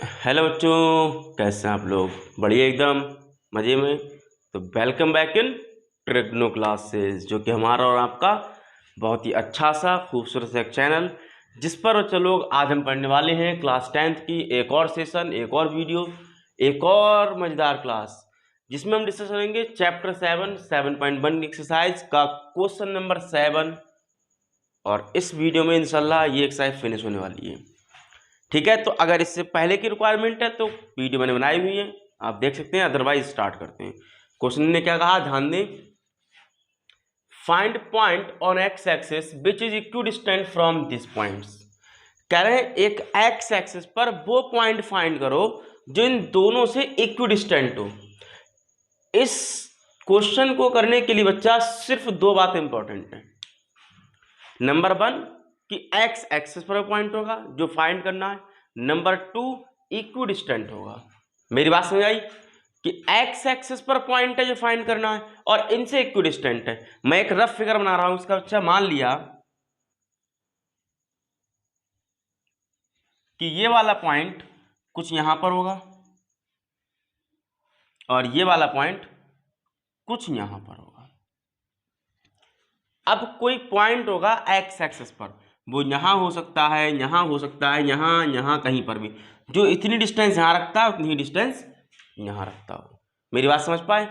Hello बच्चों, कैसे हैं आप लोग? बढ़िया, एकदम मज़े में। तो welcome back in trigno classes, जो कि हमारा और आपका बहुत ही अच्छा सा खूबसूरत सा एक चैनल, जिस पर बच्चे लोग आज हम पढ़ने वाले हैं क्लास 10th की एक और सेशन, एक और वीडियो, एक और मज़ेदार क्लास, जिसमें हम डिस्कस करेंगे चैप्टर 7.1 एक्सरसाइज का क्वेश्चन नंबर 7। और इस वीडियो में इंशाल्लाह ये एक्सरसाइज फिनिश होने वाली है। ठीक है, तो अगर इससे पहले की रिक्वायरमेंट है तो वीडियो मैंने बनाई हुई है, आप देख सकते हैं। अदरवाइज स्टार्ट करते हैं। क्वेश्चन ने क्या कहा, ध्यान दें। Find point on x axis which is equidistant from this points. कह रहे हैं एक एक्स एक्सिस पर वो पॉइंट फाइंड करो जो इन दोनों से इक्विडिस्टेंट हो। इस क्वेश्चन को करने के लिए बच्चा सिर्फ दो बात इंपॉर्टेंट है। नंबर 1 कि एक्स एक्सिस पर पॉइंट होगा जो फाइंड करना है। नंबर 2 इक्विडिस्टेंट होगा। मेरी बात समझ आई कि एक्स एक्सिस पर पॉइंट है जो फाइंड करना है और इनसे इक्विडिस्टेंट है। मैं एक रफ फिगर बना रहा हूं इसका। बच्चा मान लिया कि ये वाला पॉइंट कुछ यहां पर होगा और ये वाला पॉइंट कुछ यहां पर होगा। अब कोई पॉइंट होगा एक्स एक्सिस पर, वो यहां हो सकता है, यहां हो सकता है, यहां कहीं पर भी, जो इतनी डिस्टेंस यहां रखता है उतनी ही डिस्टेंस यहां रखता हो। मेरी बात समझ पाए?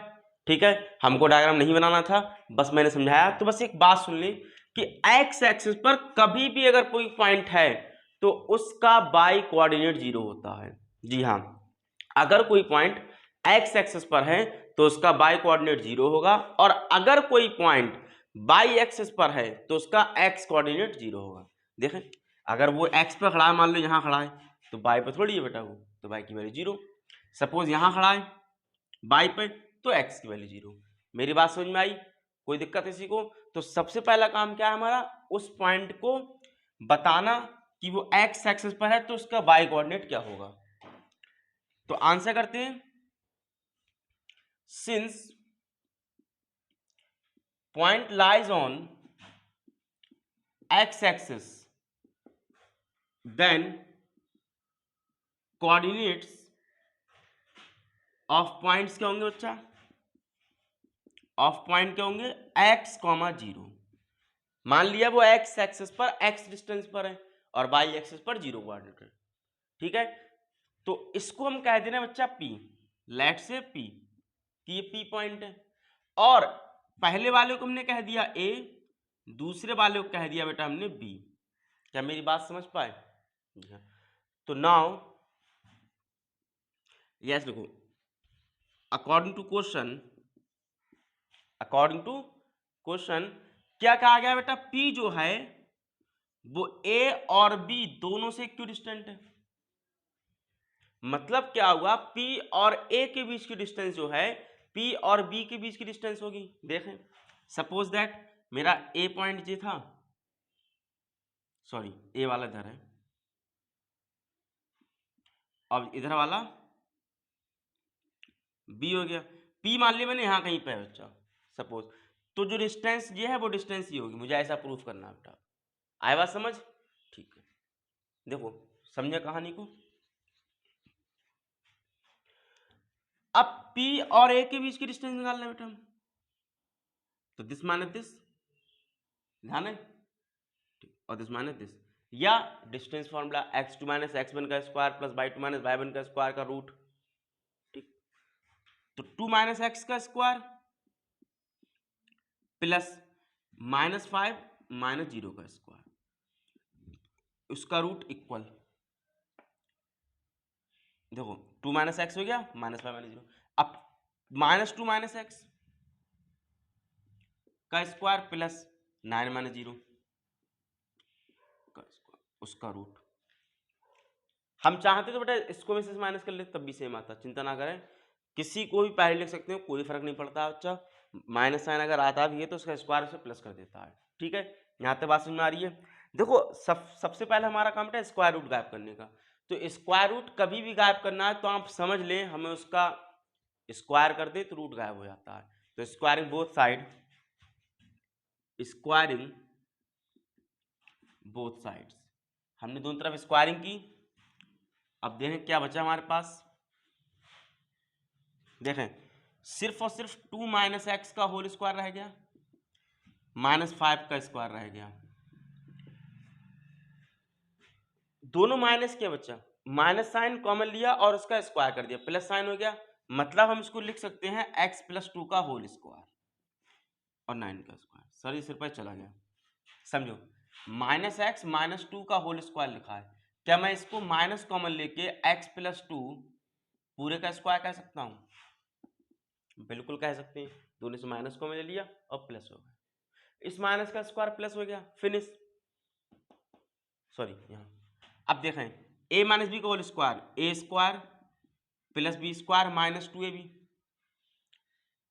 ठीक है, हमको डायग्राम नहीं बनाना था, बस मैंने समझाया। तो बस एक बात सुन ली कि एक्स एक्सिस पर कभी भी अगर कोई पॉइंट है तो उसका बाई कोऑर्डिनेट 0 होता है। जी हाँ, अगर कोई पॉइंट एक्स एक्सिस पर है तो उसका बाई कोऑर्डिनेट 0 होगा, और अगर कोई पॉइंट बाई एक्सिस पर है तो उसका एक्स कोऑर्डिनेट 0 होगा। देखें, अगर वो एक्स पर खड़ा है, मान लो यहाँ खड़ा है, तो बाई पर थोड़ी है बेटा वो, तो बाई की वैल्यू 0। सपोज यहाँ खड़ा है बाई पे, तो एक्स की वैल्यू 0। मेरी बात समझ में आई? कोई दिक्कत इसी को? तो सबसे पहला काम क्या है हमारा, उस पॉइंट को बताना कि वो एक्स एक्सिस पर है तो उसका बाई कोऑर्डिनेट क्या होगा। तो आंसर करते हैं। Since point lies on x-axis, then coordinates of points क्या होंगे बच्चा? ऑफ पॉइंट क्या होंगे? x, 0। मान लिया वो x एक्सिस पर x डिस्टेंस पर है और y एक्सिस पर 0 कोऑर्डिनेट है। ठीक है, तो इसको हम कह देना बच्चा p। लेट से p कि ये p पॉइंट है, और पहले वाले को हमने कह दिया a, दूसरे वाले को कह दिया बेटा हमने b। क्या मेरी बात समझ पाए? तो नाउ यस लिखो, अकॉर्डिंग टू क्वेश्चन क्या कहा गया बेटा? P जो है वो A और B दोनों से इक्विडिस्टेंट है। मतलब क्या हुआ, P और A के बीच की डिस्टेंस जो है P और B के बीच की डिस्टेंस होगी। देखें, सपोज दैट मेरा A पॉइंट ये था, सॉरी A वाला इधर है, और इधर वाला B हो गया। P मान लिया मैंने यहाँ कहीं पे है बच्चा, सपोज। तो जो डिस्टेंस ये है वो डिस्टेंस ही होगी। मुझे ऐसा प्रूफ करना है बेटा। आए बात समझ? ठीक है, देखो समझे कहानी को। अब P और A के बीच की डिस्टेंस निकालना है बेटा हम, तो दिस माइनस दिस, ध्यान है, और दिस माइनस दिस, या distance formula x2 minus x1 का square plus y2 minus y1 का स्क्वायर का रूट। ठीक, तो 2 माइनस एक्स का स्क्वायर प्लस -5 माइनस 0 का स्क्वायर, उसका रूट इक्वल। देखो 2 माइनस एक्स हो गया, -5 माइनस 0। अब -2 माइनस एक्स का स्क्वायर प्लस 9 माइनस 0 का स्क्वायर, उसका रूट। हम चाहते तो बेटा इसको में से माइनस कर ले तब भी सेम आता, चिंता ना करें। किसी को भी पहले लिख सकते हो, कोई फर्क नहीं पड़ता बच्चा। माइनस साइन अगर आता भी है तो उसका स्क्वायर से प्लस कर देता है। ठीक है, यहाँ तक बात समझ में आ रही है? देखो सबसे पहले हमारा काम था स्क्वायर रूट गायब करने का। तो स्क्वायर रूट कभी भी गायब करना है तो आप समझ लें, हमें उसका स्क्वायर कर दे तो रूट गायब हो जाता है। तो squaring both side, squaring both sides, हमने दोनों तरफ स्क्वायरिंग की। अब देखें क्या बचा हमारे पास, देखें सिर्फ और सिर्फ 2 माइनस एक्स का होल स्क्वायर रह गया, -5 का स्क्वायर रह गया, दोनों माइनस क्या बचा, माइनस साइन कॉमन लिया और उसका स्क्वायर कर दिया, प्लस साइन हो गया, मतलब हम इसको लिख सकते हैं x + 2 का होल स्क्वायर और 9 का स्क्वायर। सर ये सिर पर चला गया, समझो -x -2 का होल स्क्वायर लिखा है, क्या मैं इसको माइनस कॉमन लेके x + 2 पूरे का स्क्वायर कह सकता हूँ? बिल्कुल कह सकते हैं, दोनों से माइनस कॉमन ले लिया और प्लस हो गया, इस माइनस का स्क्वायर प्लस हो गया, फिनिश। सॉरी यहाँ अब देखें a - b का whole square a² + b² - 2ab,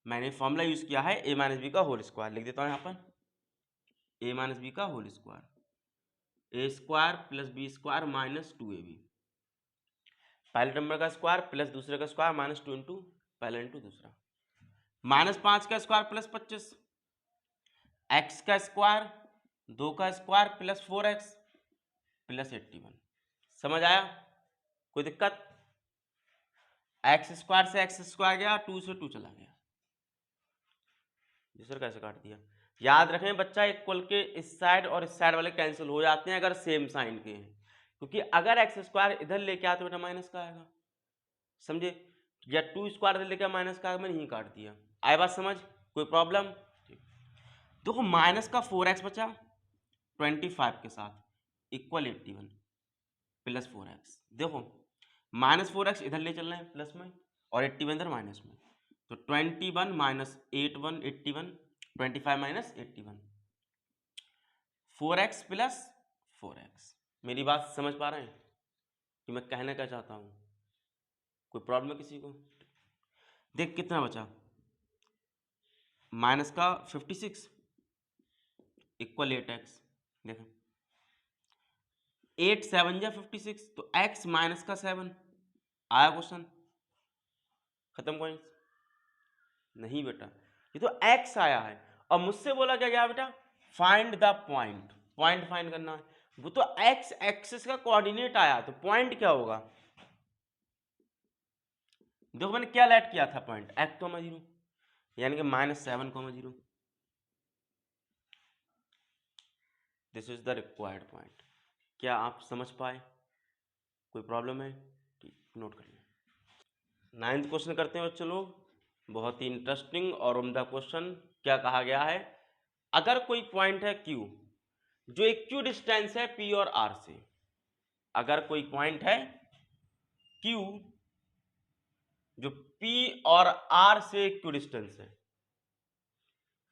मैंने फॉर्मूला यूज किया है a - b का होल स्क्वायर, लिख देता हूँ यहाँ पर a - b का whole square a² + b² - 2ab, पहले नंबर का स्क्वायर प्लस दूसरे का स्क्वायर -2 इंटू पहला इंटू दूसरा, -5 का स्क्वायर प्लस 25, x का स्क्वायर 2 का स्क्वायर प्लस 4x प्लस 81। समझ आया? कोई दिक्कत? x² से x² गया, 2 से 2 चला गया, जी सर कैसे काट दिया? याद रखें बच्चा, इक्वल के इस साइड और इस साइड वाले कैंसिल हो जाते हैं अगर सेम साइन के हैं, क्योंकि अगर x² इधर लेके आते बेटा माइनस का आएगा, समझे? या 2² इधर लेके माइनस का मैंने यहीं काट दिया, आए बात समझ? कोई प्रॉब्लम? देखो माइनस का 4x बचा 25 के साथ इक्वल 81 प्लस 4x, देखो -4x इधर ले चल रहे हैं प्लस में और 81 इधर माइनस में, तो 21 - 81 81 25 - 81 4x + 4x। मेरी बात समझ पा रहे हैं कि मैं कहना क्या चाहता हूँ? कोई प्रॉब्लम है किसी को? देख कितना बचा, माइनस का 56 इक्वल 8x, देखो 8 7 या 56, तो x माइनस का 7 आया क्वेश्चन खत्म पॉइंट? नहीं बेटा, ये तो x आया है और मुझसे बोला क्या गया बेटा, find the point, point find करना है, वो तो x एक्सिस का कोऑर्डिनेट आया, तो पॉइंट क्या होगा? देखो मैंने क्या लेट किया था पॉइंट, x, 0 यानी कि -7, 0, this is the required point. क्या आप समझ पाए? कोई प्रॉब्लम है? ठीक, नोट कर लें। 9th क्वेश्चन करते हैं बच्चों लोग, बहुत ही इंटरेस्टिंग और उम्दा क्वेश्चन। क्या कहा गया है, अगर कोई पॉइंट है Q जो इक्यू डिस्टेंस है P और R से, अगर कोई पॉइंट है Q जो P और R से इक्यू डिस्टेंस है,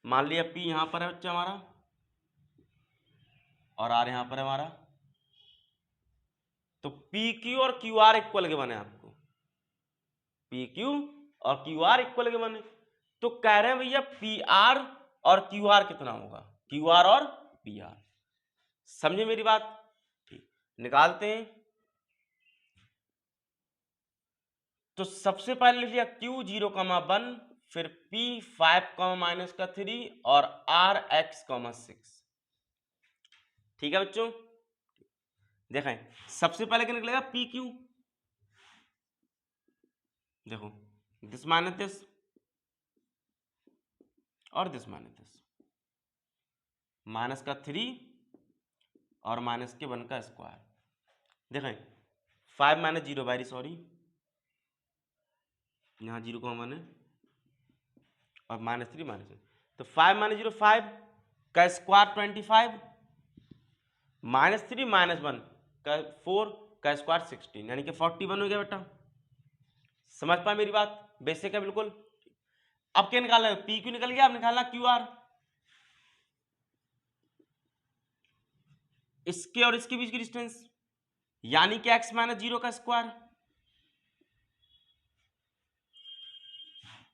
मान लिया P यहां पर है बच्चा हमारा और R यहां पर है हमारा, तो PQ और QR इक्वल के बने, आपको PQ और QR इक्वल के बने, तो कह रहे हैं भैया PR और QR कितना होगा, QR और PR, समझे मेरी बात? ठीक, निकालते हैं। तो सबसे पहले लिख लिया Q 0,1, फिर P 5, -3 और R X, 6। ठीक है बच्चों, देखें सबसे पहले क्या निकलेगा, PQ, देखो दिस माइनस दिस और दिस माइनस दिस, -3 और -1 का स्क्वायर, देखें 5 - 0, वेरी सॉरी, यहाँ 0,1 है और -3 -1, तो 5 - 0 5 का स्क्वायर 25, -3 -1 का 4 का स्क्वायर 16, यानी कि 41 हो गया बेटा। समझ पाए मेरी बात? बेसिक है बिल्कुल। अब क्या निकालना है, पी क्यू निकल गया, अब निकालना क्यू आर, इसके और इसके बीच की डिस्टेंस, यानी कि x - 0 का स्क्वायर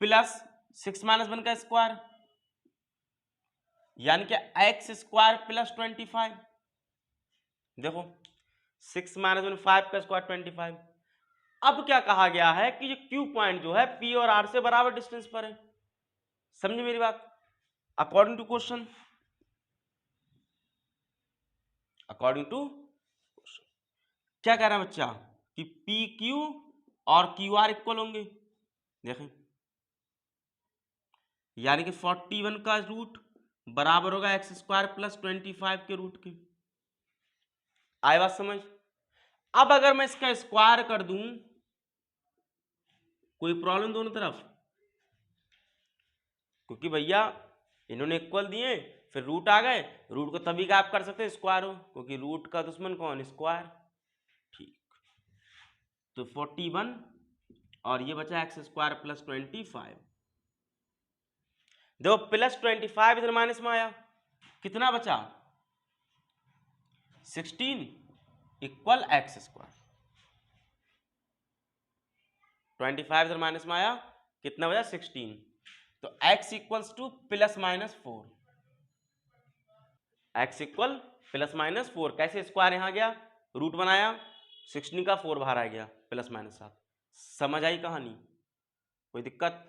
प्लस 6 - 1 का स्क्वायर, यानी कि x² प्लस 25, देखो 6 - 1 5 का स्क्वायर 25। अब क्या कहा गया है कि ये Q पॉइंट जो है P और R से बराबर डिस्टेंस पर है, समझे मेरी बात? According to question, according to क्या कह रहा है बच्चा कि पी क्यू और क्यू आर इक्वल होंगे। देखें, यानी कि 41 का रूट बराबर होगा एक्स स्क्वायर प्लस 25 के रूट के। आए बात समझ? अब अगर मैं इसका स्क्वायर कर दूं, कोई प्रॉब्लम दोनों तरफ? क्योंकि भैया इन्होंने इक्वल दिए, फिर रूट आ गए, रूट को तभी गायब कर सकते हैं स्क्वायर हो, क्योंकि रूट का दुश्मन कौन? स्क्वायर। ठीक, तो 41 और ये बचा एक्स स्क्वायर प्लस 25। देखो प्लस 25 इधर माइनस में आया, कितना बचा? 16 इक्वल एक्स स्क्वायर। 25 इधर माइनस में आया, कितना बचा? 16। तो x equals two plus minus 4। x equal plus minus 4। कैसे स्क्वायर यहां गया, रूट बनाया, 16 का 4 बाहर आ गया, प्लस माइनस 7। समझ आई कहानी? कोई दिक्कत?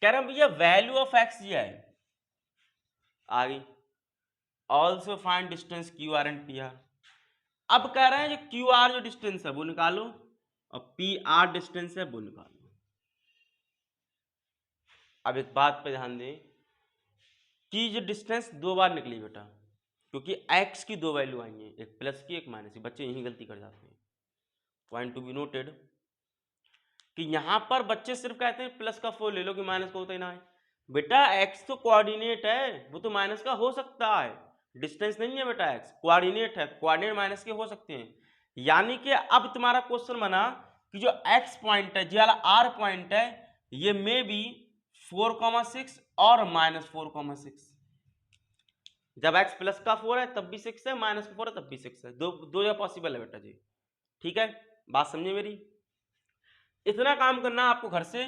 कह रहे हैं भैया वैल्यू ऑफ x ये है, आ गई। Also find distance Q R and P R. अब कह रहे हैं जो क्यू आर जो डिस्टेंस है वो निकालो और पी आर डिस्टेंस है वो निकालो। अब एक बात पे ध्यान दें कि ये डिस्टेंस दो बार निकली बेटा, क्योंकि x की दो वैल्यू आई हैं, एक प्लस की एक माइनस की। बच्चे यही गलती कर जाते हैं। पॉइंट टू बी नोटेड कि यहां पर बच्चे सिर्फ कहते हैं प्लस का 4 ले लो कि माइनस का होता ही ना है। बेटा x तो कोऑर्डिनेट है, वो तो माइनस का हो सकता है, डिस्टेंस नहीं है बेटा। x कोऑर्डिनेट है, कोऑर्डिनेट माइनस के हो सकते हैं। यानी कि अब तुम्हारा क्वेश्चन बना कि जो x पॉइंट है, जी वाला r पॉइंट है, ये मे बी 4,6 और -4,6। जब x प्लस का 4 है तब भी 6 है, माइनस का 4 है तब भी 6 है। दो जगह पॉसिबल है बेटा जी। ठीक है, बात समझे मेरी? इतना काम करना आपको घर से।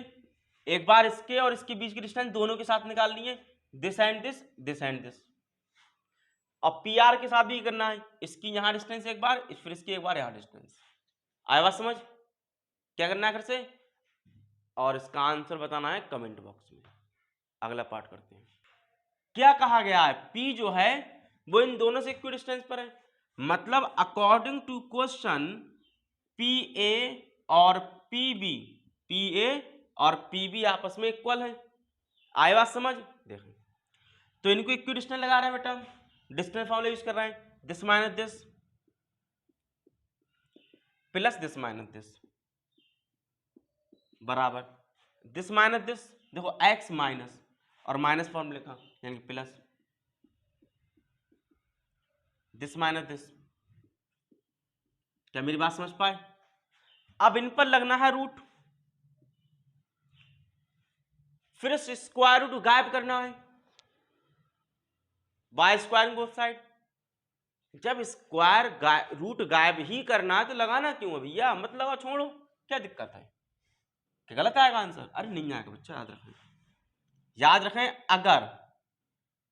एक बार इसके और इसके बीच की डिस्टेंस दोनों के साथ निकालनी है, this and this, this and this. और पी आर के साथ भी करना है, इसकी यहां डिस्टेंस एक बार, फिर इसकी एक बार यहां डिस्टेंस। आया बात समझ? क्या करना है घर से, और इसका आंसर बताना है कमेंट बॉक्स में। अगला पार्ट करते हैं। क्या कहा गया है? P जो है वो इन दोनों से इक्वल डिस्टेंस पर है, मतलब अकॉर्डिंग टू क्वेश्चन PA और PB, PA और PB आपस में इक्वल है। आए बात समझ? देखें, तो इनको इक्वल डिस्टेंस लगा रहे हैं बेटा, डिस्टेंस फॉर्मूला यूज कर रहे हैं, this minus this plus this minus this बराबर दिस माइनस दिस। देखो x माइनस और माइनस फॉर्म लिखा, यानी कि प्लस दिस माइनस दिस। क्या मेरी बात समझ पाए? अब इन पर लगना है रूट, फिर स्क्वायर रूट गायब करना है, बाय स्क्वायरिंग बोथ साइड। जब स्क्वायर रूट गायब ही करना है तो लगाना क्यों है भैया? मत लगाओ, छोड़ो, क्या दिक्कत है? क्या गलत आएगा आंसर? अरे नहीं आएगा बच्चा, याद रखें, याद रखें। अगर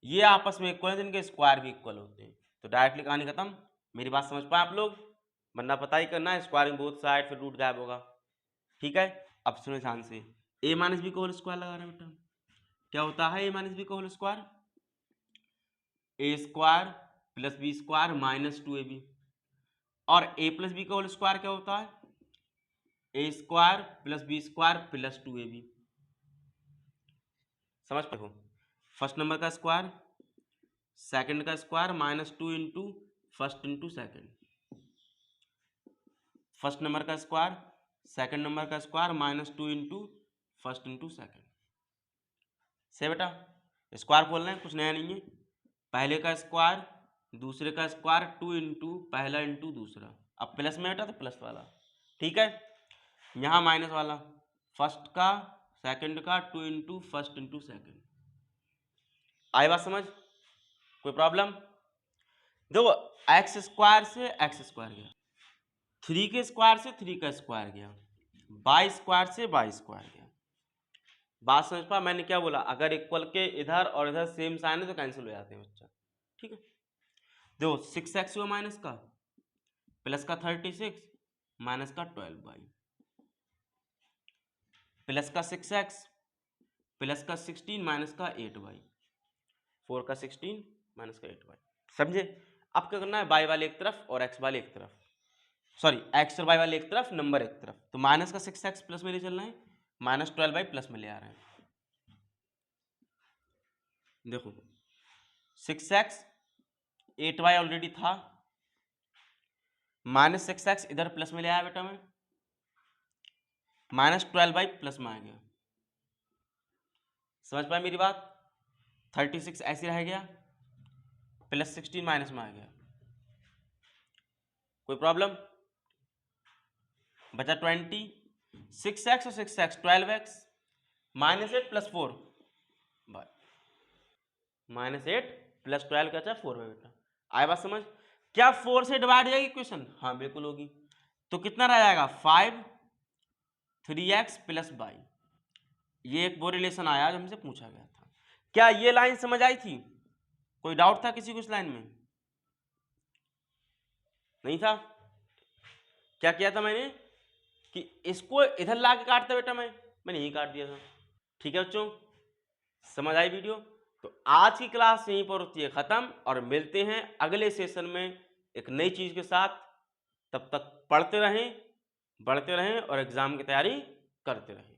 ये आपस में इक्वल है तो इनके स्क्वायर भी इक्वल होते हैं, तो डायरेक्टली कहानी खत्म। मेरी बात समझ पाए आप लोग? वरना पता ही करना है, स्क्वायरिंग बोथ साइड, फिर रूट गायब होगा। ठीक है, अब सुनो ध्यान से। a माइनस बी का होल स्क्वायर लगा रहे हैं बेटा, क्या होता है a माइनस बी का whole square? A square plus b square minus 2ab। और a प्लस बी का होल स्क्वायर क्या होता है? A square plus b square plus 2ab। समझ पाए हो? फर्स्ट नंबर का स्क्वायर, सेकंड का square, -2 into first into second. First number का स्क्वायर, सेकंड नंबर का square, -2 into first into second. से बेटा स्क्वायर बोल रहे हैं, कुछ नया नहीं है। पहले का स्क्वायर, दूसरे का स्क्वायर, 2 इंटू पहला इंटू दूसरा। अब प्लस में बेटा तो प्लस वाला, ठीक है। यहाँ माइनस वाला, फर्स्ट का सेकंड का 2 इंटू फर्स्ट इंटू सेकेंड। आई बात समझ? कोई प्रॉब्लम? देखो एक्स स्क्वायर से एक्स स्क्वायर गया, 3 के स्क्वायर से 3 का स्क्वायर गया, बाई स्क्वायर से बाई स्क्वायर गया। बात समझ पा? मैंने क्या बोला? अगर इक्वल के इधर और इधर सेम साइन है तो कैंसिल हो जाते हैं बच्चा, ठीक है। देखो 6x हुआ माइनस का, प्लस का 36 माइनस का 12y, प्लस का 6x प्लस का 16 माइनस का 8y, 4 का 16 माइनस का 8y। समझे? अब क्या करना है? बाई वाले एक तरफ और एक्स वाले एक तरफ। सॉरी एक्स और वाई वाले एक तरफ, नंबर एक तरफ, तो माइनस का 6x प्लस में ले चल रहे हैं, -12y प्लस में ले आ रहे हैं। देखो 6x 8y ऑलरेडी था, -6x इधर प्लस में ले आया बेटा मैं, -12y प्लस में आ गया। समझ पाए मेरी बात? 36 ऐसे रह गया, +16 माइनस में आ गया। कोई प्रॉब्लम? बचा 20, 6x और 6x 12x, -8 + 4 बाय -8 + 12 का 4 है बेटा। आए बात समझ? क्या 4 से डिवाइड हो जाएगी इक्वेशन? हाँ बिल्कुल होगी। तो कितना रह जाएगा? 5 3x + y। ये एक वो रिलेशन आया जो हमसे पूछा गया था। क्या ये लाइन समझ आई थी? कोई डाउट था किसी को इस लाइन में? नहीं था? क्या किया था मैंने कि इसको इधर ला के काटता बेटा, मैंने यही काट दिया था। ठीक है बच्चों, समझ आई वीडियो? तो आज की क्लास यहीं पर होती है खत्म, और मिलते हैं अगले सेशन में एक नई चीज के साथ। तब तक पढ़ते रहें, बढ़ते रहें और एग्जाम की तैयारी करते रहें।